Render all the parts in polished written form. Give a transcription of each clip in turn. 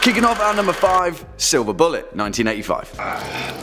Kicking off at number 5, Silver Bullet, 1985.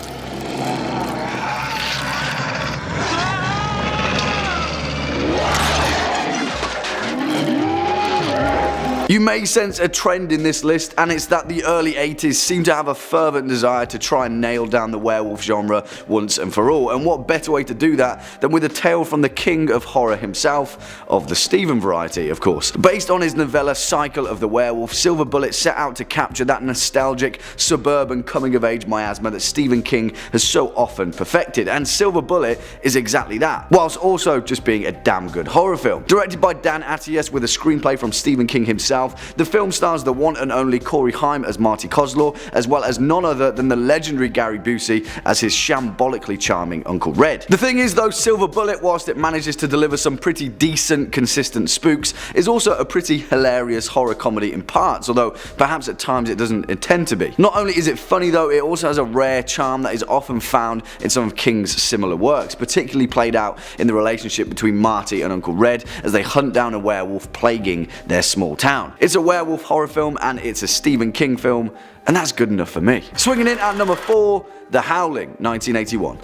You may sense a trend in this list, and it's that the early 80s seem to have a fervent desire to try and nail down the werewolf genre once and for all, and what better way to do that than with a tale from the king of horror himself, of the Stephen variety of course. Based on his novella Cycle of the Werewolf, Silver Bullet set out to capture that nostalgic, suburban coming-of-age miasma that Stephen King has so often perfected, and Silver Bullet is exactly that, whilst also just being a damn good horror film. Directed by Dan Attias with a screenplay from Stephen King himself, the film stars the one and only Corey Haim as Marty Kozlor, as well as none other than the legendary Gary Busey as his shambolically charming Uncle Red. The thing is though, Silver Bullet, whilst it manages to deliver some pretty decent, consistent spooks, is also a pretty hilarious horror comedy in parts, although perhaps at times it doesn't intend to be. Not only is it funny though, it also has a rare charm that is often found in some of King's similar works, particularly played out in the relationship between Marty and Uncle Red as they hunt down a werewolf plaguing their small town. It's a werewolf horror film and it's a Stephen King film, and that's good enough for me. Swinging in at number 4, The Howling, 1981.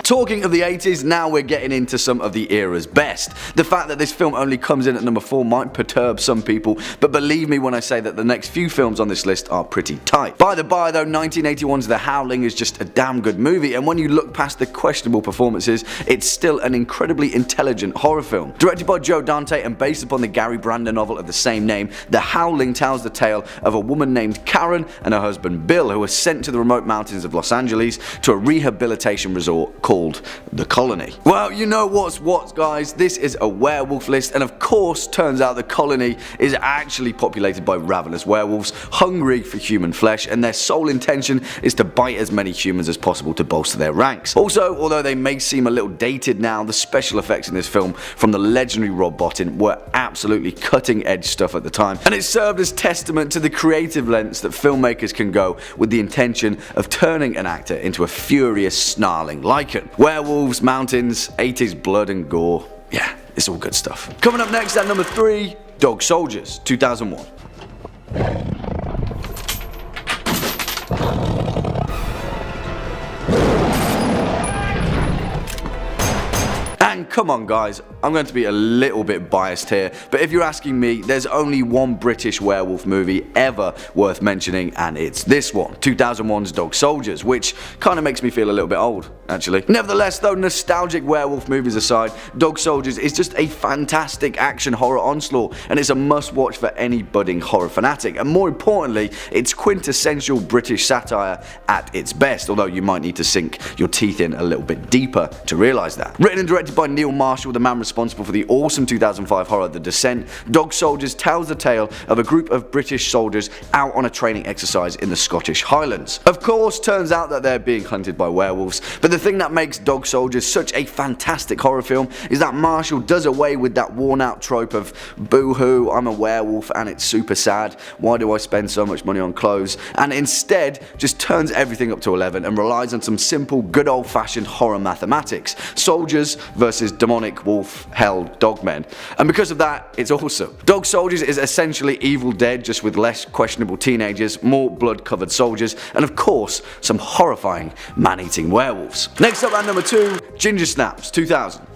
Talking of the 80s, now we're getting into some of the era's best. The fact that this film only comes in at number 4 might perturb some people, but believe me when I say that the next few films on this list are pretty tight. By the by though, 1981's The Howling is just a damn good movie, and when you look past the questionable performances, it's still an incredibly intelligent horror film. Directed by Joe Dante and based upon the Gary Brandon novel of the same name, The Howling tells the tale of a woman named Karen and her husband Bill who are sent to the remote mountains of Los Angeles to a rehabilitation resort called The Colony. Well, you know what's what, guys, this is a werewolf list, and of course turns out the colony is actually populated by ravenous werewolves hungry for human flesh, and their sole intention is to bite as many humans as possible to bolster their ranks. Also, although they may seem a little dated now, the special effects in this film from the legendary Rob Bottin were absolutely cutting edge stuff at the time, and it served as testament to the creative lengths that filmmakers can go with the intention of turning an actor into a furious snarling lichen. Werewolves, mountains, 80s blood and gore, yeah, it's all good stuff. Coming up next at number 3, Dog Soldiers, 2001. And come on guys, I'm going to be a little bit biased here, but if you're asking me, there's only one British werewolf movie ever worth mentioning, and it's this one, 2001's Dog Soldiers, which kind of makes me feel a little bit old, actually. Nevertheless though, nostalgic werewolf movies aside, Dog Soldiers is just a fantastic action horror onslaught, and it's a must watch for any budding horror fanatic, and more importantly, it's quintessential British satire at its best, although you might need to sink your teeth in a little bit deeper to realise that. Written and directed by Neil Marshall, the man responsible for the awesome 2005 horror The Descent, Dog Soldiers tells the tale of a group of British soldiers out on a training exercise in the Scottish Highlands. Of course, turns out that they're being hunted by werewolves, but the thing that makes Dog Soldiers such a fantastic horror film is that Marshall does away with that worn out trope of boo-hoo, I'm a werewolf and it's super sad, why do I spend so much money on clothes, and instead just turns everything up to 11 and relies on some simple good old fashioned horror mathematics. Soldiers versus demonic wolf hell dogmen, and because of that it's awesome. Dog Soldiers is essentially Evil Dead just with less questionable teenagers, more blood covered soldiers, and of course some horrifying man-eating werewolves. Next up at number 2, Ginger Snaps, 2000.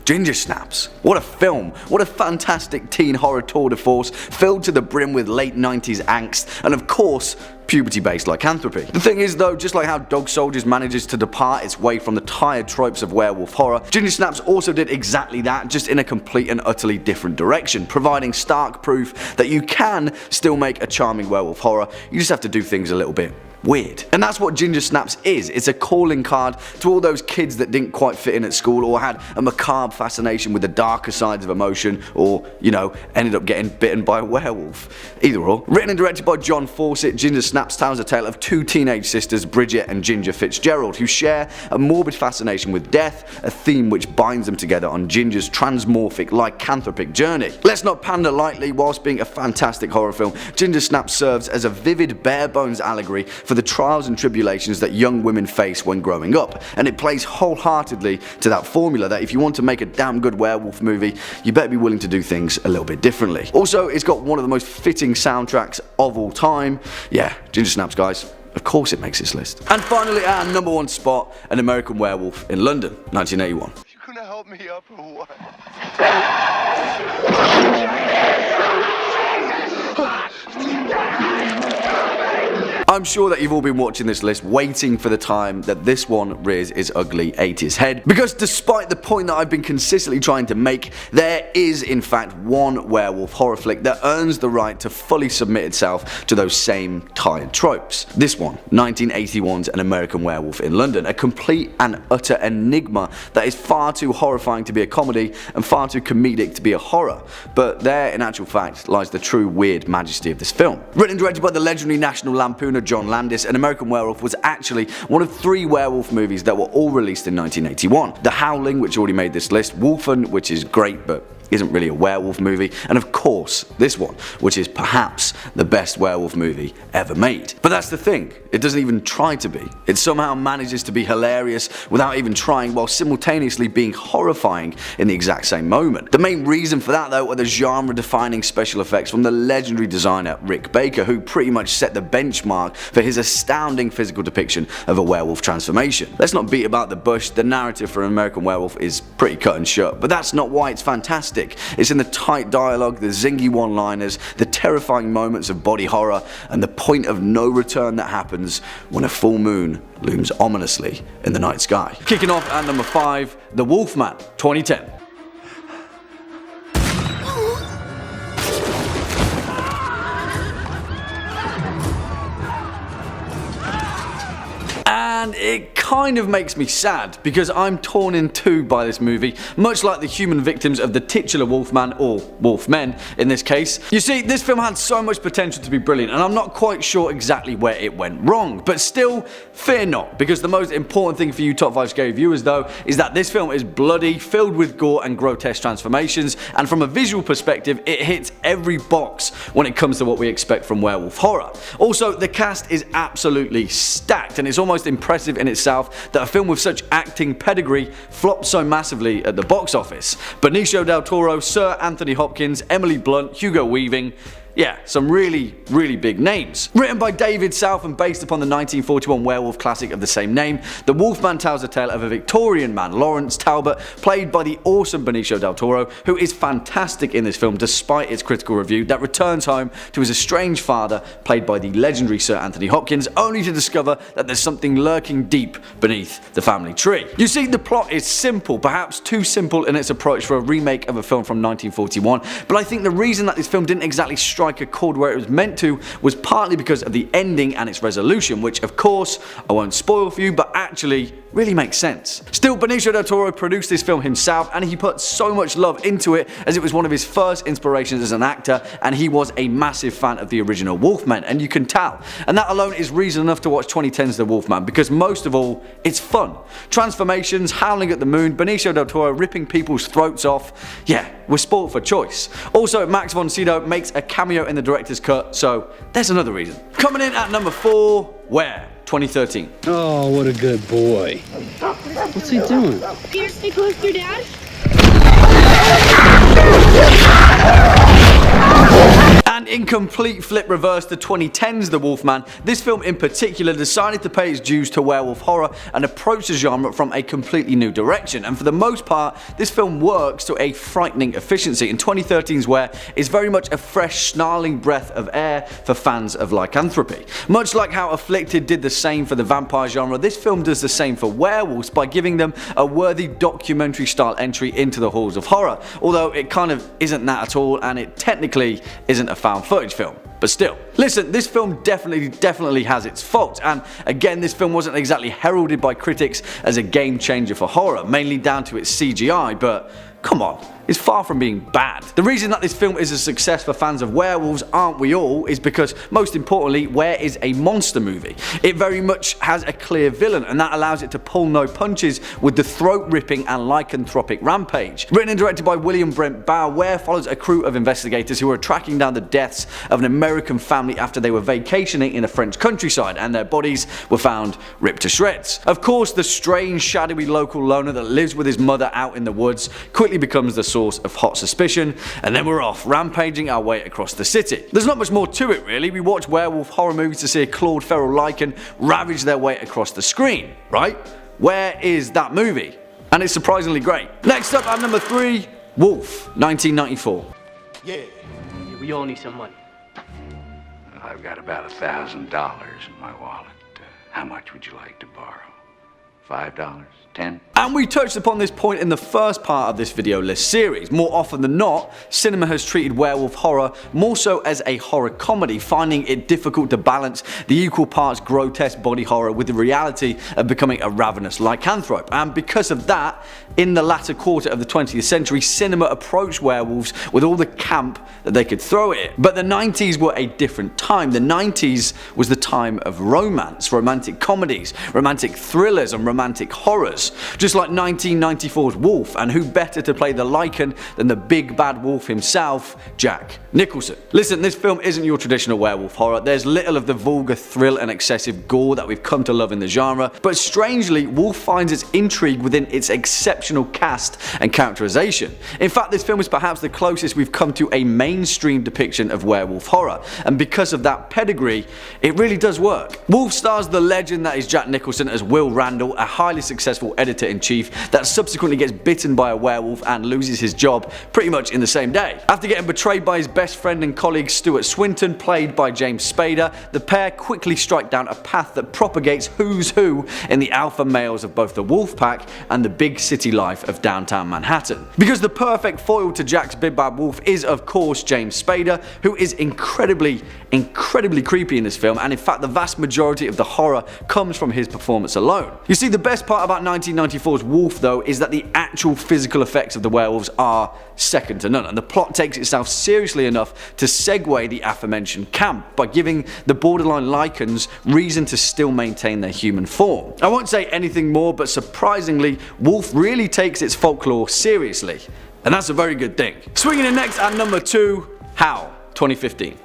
Ginger Snaps. What a film, what a fantastic teen horror tour de force filled to the brim with late 90s angst and of course puberty-based lycanthropy. The thing is though, just like how Dog Soldiers manages to depart its way from the tired tropes of werewolf horror, Ginger Snaps also did exactly that, just in a complete and utterly different direction, providing stark proof that you can still make a charming werewolf horror, you just have to do things a little bit weird. And that's what Ginger Snaps is. It's a calling card to all those kids that didn't quite fit in at school or had a macabre fascination with the darker sides of emotion, or, you know, ended up getting bitten by a werewolf. Either or. Written and directed by John Fawcett, Ginger Snaps Snaps tells a tale of two teenage sisters, Bridget and Ginger Fitzgerald, who share a morbid fascination with death, a theme which binds them together on Ginger's transmorphic lycanthropic journey. Let's not pander lightly. Whilst being a fantastic horror film, Ginger Snaps serves as a vivid, bare-bones allegory for the trials and tribulations that young women face when growing up, and it plays wholeheartedly to that formula that if you want to make a damn good werewolf movie, you better be willing to do things a little bit differently. Also, it's got one of the most fitting soundtracks of all time. Yeah, Ginger Snaps, guys. Of course it makes this list. And finally, at our number one spot, An American Werewolf in London, 1981. You gonna help me up or what? I'm sure that you've all been watching this list waiting for the time that this one rears its ugly 80s head, because despite the point that I've been consistently trying to make, there is in fact one werewolf horror flick that earns the right to fully submit itself to those same tired tropes. This one, 1981's An American Werewolf in London, a complete and utter enigma that is far too horrifying to be a comedy and far too comedic to be a horror, but there in actual fact lies the true weird majesty of this film. Written and directed by the legendary National Lampooner John Landis, An American Werewolf was actually one of 3 werewolf movies that were all released in 1981. The Howling, which already made this list, Wolfman, which is great but isn't really a werewolf movie, and of course this one, which is perhaps the best werewolf movie ever made. But that's the thing, it doesn't even try to be. It somehow manages to be hilarious without even trying, while simultaneously being horrifying in the exact same moment. The main reason for that though are the genre-defining special effects from the legendary designer Rick Baker, who pretty much set the benchmark for his astounding physical depiction of a werewolf transformation. Let's not beat about the bush, the narrative for An American Werewolf is pretty cut and shut, but that's not why it's fantastic. It's in the tight dialogue, the zingy one-liners, the terrifying moments of body horror, and the point of no return that happens when a full moon looms ominously in the night sky. Kicking off at number 5, The Wolfman, 2010. And it kind of makes me sad because I'm torn in two by this movie, much like the human victims of the titular Wolfman, or Wolfmen in this case. You see, this film had so much potential to be brilliant, and I'm not quite sure exactly where it went wrong, but still, fear not, because the most important thing for you Top 5 Scary viewers though is that this film is bloody, filled with gore and grotesque transformations, and from a visual perspective it hits every box when it comes to what we expect from werewolf horror. Also, the cast is absolutely stacked, and it's almost impressive in itself that a film with such acting pedigree flopped so massively at the box office. Benicio del Toro, Sir Anthony Hopkins, Emily Blunt, Hugo Weaving. Yeah, some really big names. Written by David South and based upon the 1941 werewolf classic of the same name, The Wolfman tells the tale of a Victorian man, Lawrence Talbot, played by the awesome Benicio del Toro, who is fantastic in this film despite its critical review, that returns home to his estranged father, played by the legendary Sir Anthony Hopkins, only to discover that there's something lurking deep beneath the family tree. You see, the plot is simple, perhaps too simple in its approach for a remake of a film from 1941, but I think the reason that this film didn't exactly strike a chord where it was meant to was partly because of the ending and its resolution, which of course I won't spoil for you, but actually really makes sense. Still, Benicio del Toro produced this film himself, and he put so much love into it as it was one of his first inspirations as an actor, and he was a massive fan of the original Wolfman, and you can tell. And that alone is reason enough to watch 2010's The Wolfman, because most of all, it's fun. Transformations, howling at the moon, Benicio del Toro ripping people's throats off. Yeah, we're spoiled for choice. Also, Max von Sydow makes a cameo in the director's cut, so there's another reason. Coming in at number 4, Where? 2013. Oh, what a good boy. What's he doing? Here, stay close to your dad. And in complete flip reverse to 2010's The Wolfman, this film in particular decided to pay its dues to werewolf horror and approach the genre from a completely new direction, and for the most part this film works to a frightening efficiency. In 2013's Where is very much a fresh, snarling breath of air for fans of lycanthropy. Much like how Afflicted did the same for the vampire genre, this film does the same for werewolves by giving them a worthy documentary style entry into the halls of horror, although it kind of isn't that at all, and it technically isn't a found footage film, but still. Listen, this film definitely has its faults, and again this film wasn't exactly heralded by critics as a game changer for horror, mainly down to its CGI, but come on, is far from being bad. The reason that this film is a success for fans of werewolves, aren't we all, is because, most importantly, Were is a monster movie. It very much has a clear villain, and that allows it to pull no punches with the throat-ripping and lycanthropic rampage. Written and directed by William Brent Bow, Were follows a crew of investigators who are tracking down the deaths of an American family after they were vacationing in a French countryside, and their bodies were found ripped to shreds. Of course, the strange, shadowy local loner that lives with his mother out in the woods quickly becomes the source of hot suspicion, and then we're off, rampaging our way across the city. There's not much more to it really. We watch werewolf horror movies to see a clawed feral lichen ravage their way across the screen, right? Where is that movie? And it's surprisingly great. Next up at number 3, Wolf, 1994. Yeah, we all need some money. I've got about $1,000 in my wallet. How much would you like to borrow? $5? 10? And we touched upon this point in the first part of this video list series. More often than not, cinema has treated werewolf horror more so as a horror comedy, finding it difficult to balance the equal parts grotesque body horror with the reality of becoming a ravenous lycanthrope. And because of that, in the latter quarter of the 20th century, cinema approached werewolves with all the camp that they could throw at it. But the 90s were a different time. The 90s was the time of romance, romantic comedies, romantic thrillers, and romantic horrors. Just like 1994's Wolf, and who better to play the lichen than the big bad wolf himself, Jack Nicholson. Listen, this film isn't your traditional werewolf horror. There's little of the vulgar thrill and excessive gore that we've come to love in the genre, but strangely, Wolf finds its intrigue within its exceptional cast and characterization. In fact, this film is perhaps the closest we've come to a mainstream depiction of werewolf horror, and because of that pedigree, it really does work. Wolf stars the legend that is Jack Nicholson as Will Randall, a highly successful editor-in-chief that subsequently gets bitten by a werewolf and loses his job pretty much in the same day. After getting betrayed by his best friend and colleague Stuart Swinton, played by James Spader, the pair quickly strike down a path that propagates who's who in the alpha males of both the wolf pack and the big city life of downtown Manhattan. Because the perfect foil to Jack's big bad wolf is of course James Spader, who is incredibly creepy in this film, and in fact the vast majority of the horror comes from his performance alone. You see, the best part about 1994's Wolf though is that the actual physical effects of the werewolves are second to none, and the plot takes itself seriously enough to segue the aforementioned camp by giving the borderline lichens reason to still maintain their human form. I won't say anything more, but surprisingly, Wolf really takes its folklore seriously, and that's a very good thing. Swinging in next at number 2, Howl, 2015.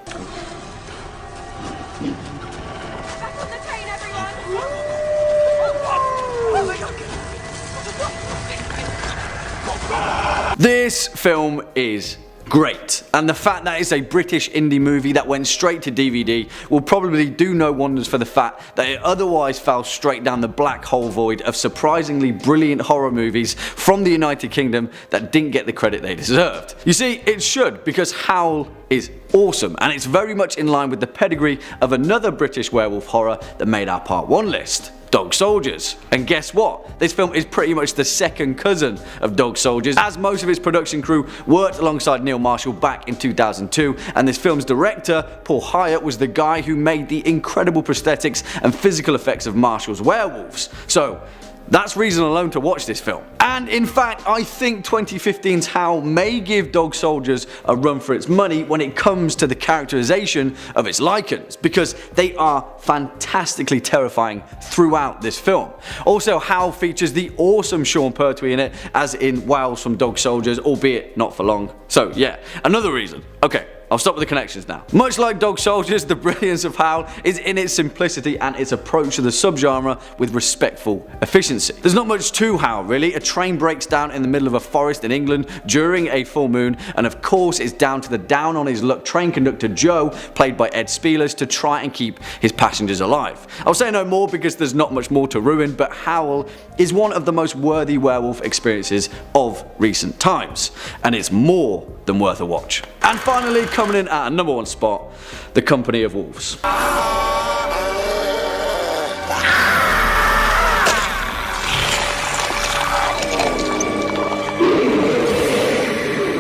This film is great, and the fact that it's a British indie movie that went straight to DVD will probably do no wonders for the fact that it otherwise fell straight down the black hole void of surprisingly brilliant horror movies from the United Kingdom that didn't get the credit they deserved. You see, it should, because Howl is awesome, and it's very much in line with the pedigree of another British werewolf horror that made our part 1 list, Dog Soldiers. And guess what? This film is pretty much the second cousin of Dog Soldiers, as most of its production crew worked alongside Neil Marshall back in 2002, and this film's director, Paul Hyatt, was the guy who made the incredible prosthetics and physical effects of Marshall's werewolves. So that's reason alone to watch this film. And in fact, I think 2015's Howl may give Dog Soldiers a run for its money when it comes to the characterization of its lichens, because they are fantastically terrifying throughout this film. Also, Howl features the awesome Sean Pertwee in it, as in Wales from Dog Soldiers, albeit not for long. So yeah, another reason. Okay, I'll stop with the connections now. Much like Dog Soldiers, the brilliance of Howl is in its simplicity and its approach to the subgenre with respectful efficiency. There's not much to Howl really. A train breaks down in the middle of a forest in England during a full moon, and of course it's down to the down on his luck train conductor Joe, played by Ed Spielers, to try and keep his passengers alive. I'll say no more because there's not much more to ruin, but Howl is one of the most worthy werewolf experiences of recent times, and it's more than worth a watch. And finally, coming in at a number 1 spot, The Company of Wolves.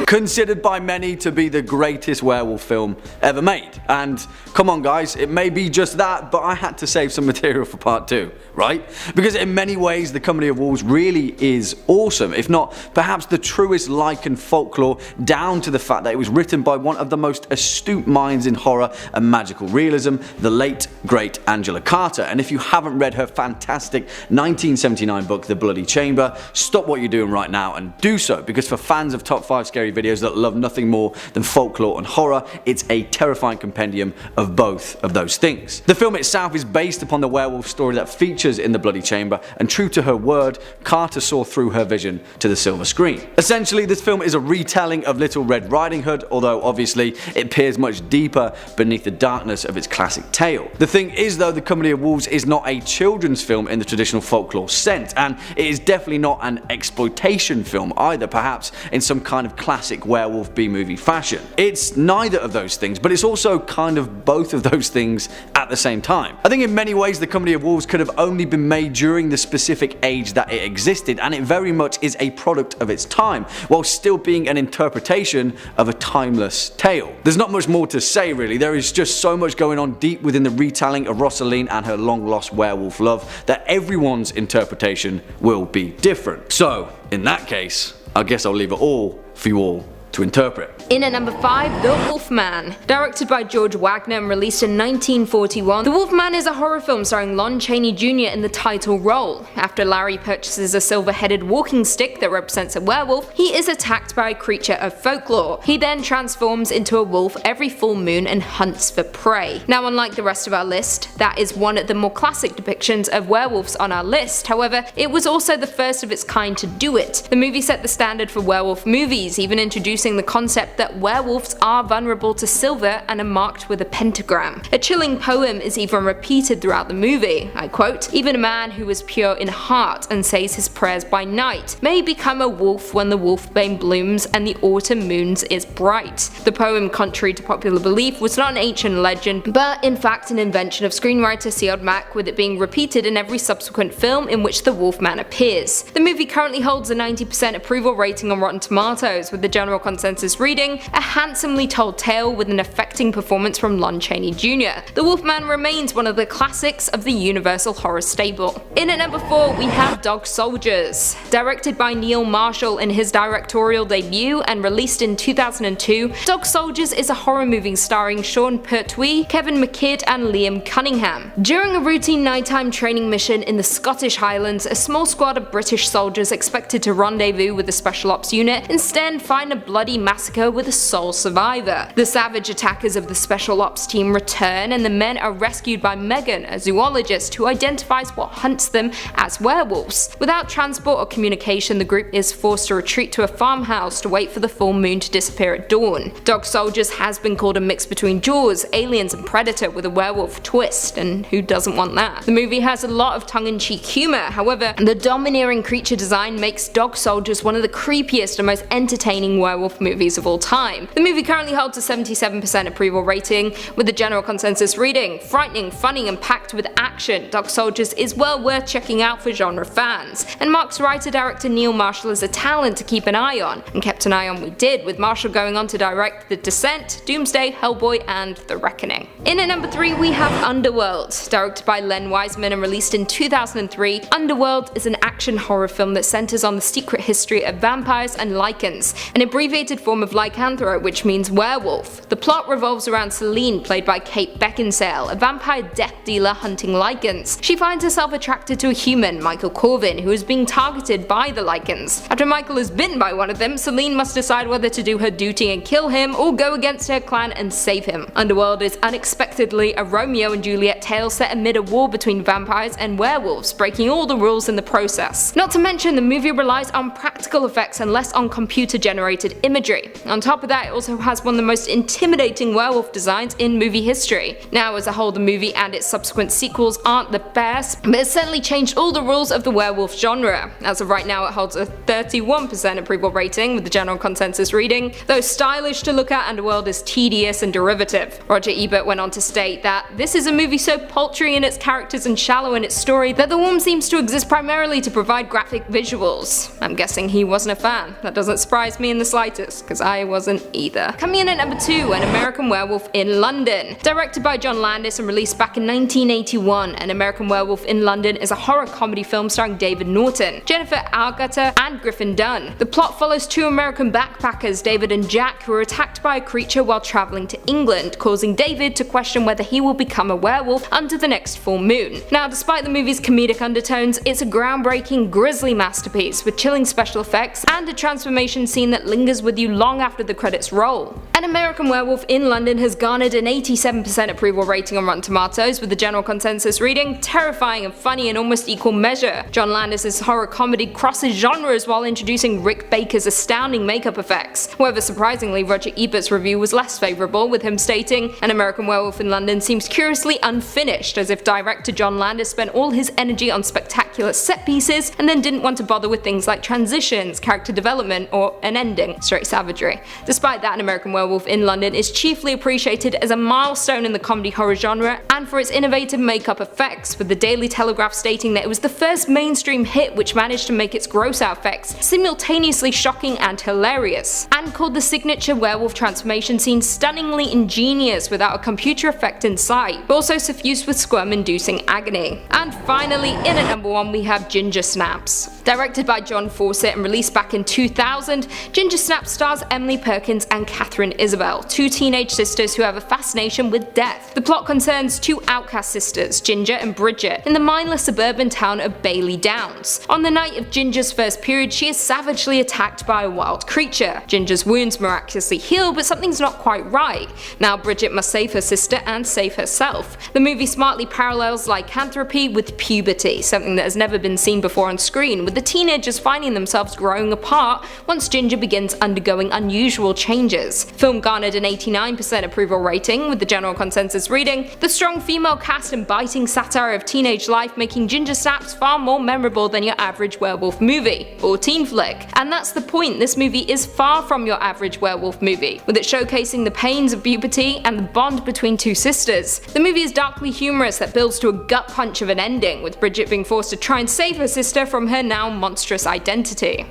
considered by many to be the greatest werewolf film ever made. And come on guys, it may be just that, but I had to save some material for part 2, right? Because in many ways the Company of Wolves really is awesome, if not perhaps the truest Lycan folklore, down to the fact that it was written by one of the most astute minds in horror and magical realism, the late great Angela Carter. And if you haven't read her fantastic 1979 book The Bloody Chamber, stop what you're doing right now and do so, because for fans of top 5 scary videos that love nothing more than folklore and horror, it's a terrifying compendium of both of those things. The film itself is based upon the werewolf story that features in The Bloody Chamber, and true to her word, Carter saw through her vision to the silver screen. Essentially, this film is a retelling of Little Red Riding Hood, although obviously it peers much deeper beneath the darkness of its classic tale. The thing is though, The Company of Wolves is not a children's film in the traditional folklore sense, and it is definitely not an exploitation film either, perhaps in some kind of classic werewolf B-movie fashion. It's neither of those things, but it's also kind of both of those things at the same time. I think in many ways The Company of Wolves could have only been made during the specific age that it existed, and it very much is a product of its time, while still being an interpretation of a timeless tale. There's not much more to say really, there is just so much going on deep within the retelling of Rosaline and her long lost werewolf love that everyone's interpretation will be different. So in that case, I guess I'll leave it all for you all to interpret. In at number 5, The Wolfman. Directed by George Wagner and released in 1941, The Wolfman is a horror film starring Lon Chaney Jr. in the title role. After Larry purchases a silver-headed walking stick that represents a werewolf, he is attacked by a creature of folklore. He then transforms into a wolf every full moon and hunts for prey. Now, unlike the rest of our list, that is one of the more classic depictions of werewolves on our list. However, it was also the first of its kind to do it. The movie set the standard for werewolf movies, even introducing the concept that werewolves are vulnerable to silver and are marked with a pentagram. A chilling poem is even repeated throughout the movie. I quote, "Even a man who is pure in heart and says his prayers by night may become a wolf when the wolfbane blooms and the autumn moons is bright." The poem, contrary to popular belief, was not an ancient legend, but in fact an invention of screenwriter Seod Mack, with it being repeated in every subsequent film in which the Wolfman appears. The movie currently holds a 90% approval rating on Rotten Tomatoes, with the general consensus reading a handsomely told tale with an affecting performance from Lon Chaney Jr. The Wolfman remains one of the classics of the Universal horror stable. In at number 4, we have Dog Soldiers. Directed by Neil Marshall in his directorial debut and released in 2002, Dog Soldiers is a horror movie starring Sean Pertwee, Kevin McKidd and Liam Cunningham. During a routine nighttime training mission in the Scottish Highlands, a small squad of British soldiers expected to rendezvous with the Special Ops unit instead find a bloody massacre with a sole survivor. The savage attackers of the Special Ops team return, and the men are rescued by Megan, a zoologist who identifies what hunts them as werewolves. Without transport or communication, the group is forced to retreat to a farmhouse to wait for the full moon to disappear at dawn. Dog Soldiers has been called a mix between Jaws, Aliens and Predator with a werewolf twist, and who doesn't want that? The movie has a lot of tongue-in-cheek humor, however, the domineering creature design makes Dog Soldiers one of the creepiest and most entertaining werewolf movies of all time. The movie currently holds a 77% approval rating, with the general consensus reading, "Frightening, funny and packed with action, Dog Soldiers is well worth checking out for genre fans," and marks writer-director Neil Marshall as a talent to keep an eye on, and kept an eye on we did, with Marshall going on to direct The Descent, Doomsday, Hellboy and The Reckoning. In at number 3, we have Underworld. Directed by Len Wiseman and released in 2003, Underworld is an action horror film that centers on the secret history of vampires and lycans, an abbreviated form of lycanthro, which means werewolf. The plot revolves around Celine, played by Kate Beckinsale, a vampire death dealer hunting lycans. She finds herself attracted to a human, Michael Corvin, who is being targeted by the lycans. After Michael is bitten by one of them, Celine must decide whether to do her duty and kill him, or go against her clan and save him. Underworld is unexpectedly a Romeo and Juliet tale set amid a war between vampires and werewolves, breaking all the rules in the process. Not to mention, the movie relies on practical effects and less on computer-generated imagery. On top of that, it also has one of the most intimidating werewolf designs in movie history. Now, as a whole, the movie and its subsequent sequels aren't the best, but it's certainly changed all the rules of the werewolf genre. As of right now, it holds a 31% approval rating, with the general consensus reading, "Though stylish to look at, Underworld is tedious and derivative." Roger Ebert went on to state that "this is a movie so paltry in its characters and shallow in its story that the worm seems to exist primarily to provide graphic visuals." I'm guessing he wasn't a fan. That doesn't surprise me in the slightest. writers, because I wasn't either. Coming in at number 2, An American Werewolf in London. Directed by John Landis and released back in 1981, An American Werewolf in London is a horror comedy film starring David Norton, Jennifer Agutter, and Griffin Dunne. The plot follows two American backpackers, David and Jack, who are attacked by a creature while traveling to England, causing David to question whether he will become a werewolf under the next full moon. Now, despite the movie's comedic undertones, it's a groundbreaking, grisly masterpiece with chilling special effects and a transformation scene that lingers with you long after the credits roll. An American Werewolf in London has garnered an 87% approval rating on Rotten Tomatoes, with the general consensus reading terrifying and funny in almost equal measure. John Landis' horror comedy crosses genres while introducing Rick Baker's astounding makeup effects. However, surprisingly, Roger Ebert's review was less favourable, with him stating, An American Werewolf in London seems curiously unfinished, as if director John Landis spent all his energy on spectacular set pieces and then didn't want to bother with things like transitions, character development, or an ending. Straight savagery. Despite that, An American Werewolf in London is chiefly appreciated as a milestone in the comedy horror genre and for its innovative makeup effects, with the Daily Telegraph stating that it was the first mainstream hit which managed to make its gross out effects simultaneously shocking and hilarious, and called the signature werewolf transformation scene stunningly ingenious without a computer effect in sight, but also suffused with squirm-inducing agony. And finally, in at number 1 we have Ginger Snaps. Directed by John Fawcett and released back in 2000, Ginger Snaps stars Emily Perkins and Catherine Isabel, two teenage sisters who have a fascination with death. The plot concerns two outcast sisters, Ginger and Bridget, in the mindless suburban town of Bailey Downs. On the night of Ginger's first period, she is savagely attacked by a wild creature. Ginger's wounds miraculously heal, but something's not quite right. Now Bridget must save her sister and save herself. The movie smartly parallels lycanthropy with puberty, something that has never been seen before on screen, with the teenagers finding themselves growing apart once Ginger begins undergoing unusual changes. Film garnered an 89% approval rating, with the general consensus reading, the strong female cast and biting satire of teenage life making Ginger Snaps far more memorable than your average werewolf movie, or teen flick. And that's the point, this movie is far from your average werewolf movie, with it showcasing the pains of puberty and the bond between two sisters. The movie is darkly humorous that builds to a gut punch of an ending, with Bridget being forced to try and save her sister from her now monstrous identity.